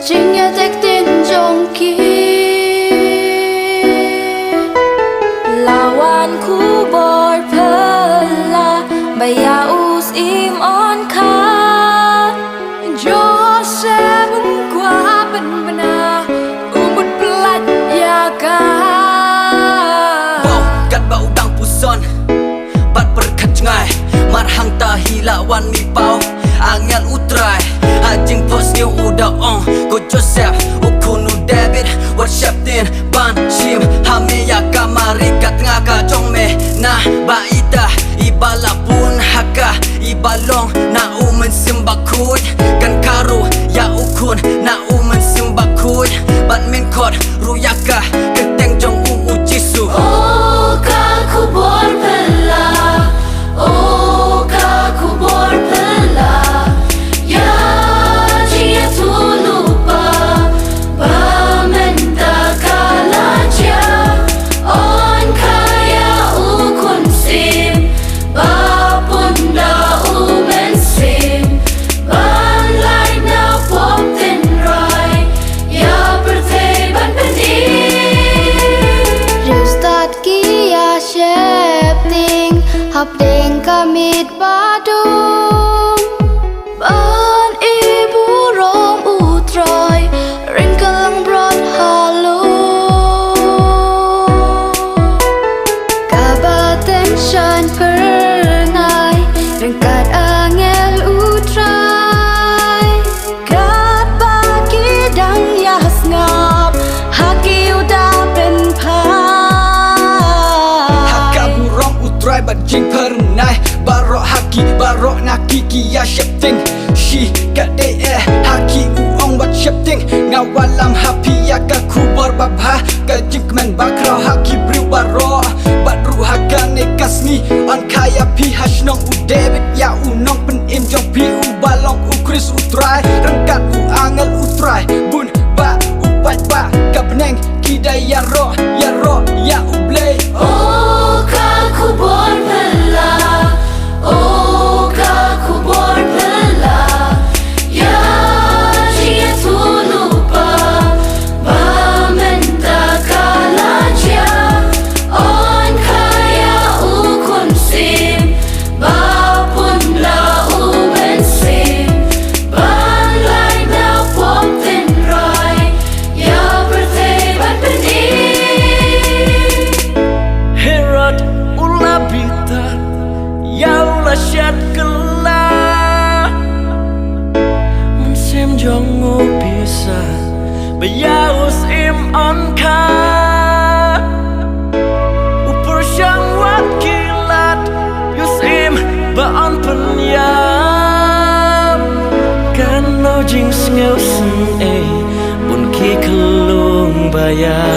chính nhớ thích tin trong kia lawan ku berpela bayaus im on ka Jose qua bên bena umut pelat ya ka Wow kat bau dang puson bat berkat ngai mar hang tahi lawan mi pau angel utrai hajing post new udah on ko Joseph ukunu David WhatsApp tin ban shim hame ya kamari kat ngaka jong me na baita ibala pun haka ibalong na umen simbakut kan karu ya ukun na umen simbakut bat min kot ruyaka keteng jong jisu oh ka ku berpela oh ka ku berpela ya dia tu lupa bamenta kalaja on kaya ukun sim bapunda umen sim ban lai na pop tin rai ya bertei ban peni Restart kia shifting hap deng kamit badung ban ibu rom utrai ring kalang brot halu kabaten shan pernai ringkat angel utrai kat bagi dang yas ngap haki udah penpa haka burong utrai bat jing pernai barok haki barok naki kia shifting shi kade haki uong bat shifting ngawalam happy ya ka kubor babha ka jing men bakrau haki briu barok bat ru haka ne kasni on kaya pi hashnong u David ya unong pen im jong pi u balong u Chris utrai rengkat u angel utrai bun ba upat ba ka peneng kidai ya ro ya u blay oh ka ku berpela oh ka ku berpela ya dia tu lupa bamenta kalaja on kaya ukun sim bapunda umen sim ban lai na pop tin rai ya bertei ban peni Herod ula bitar ya ula syat kela Mensim jongo bisa bayaus im on ka Upur syang wat kilat yus im ba on penyam Kan no jing sngeu sen bun ki kelung bayar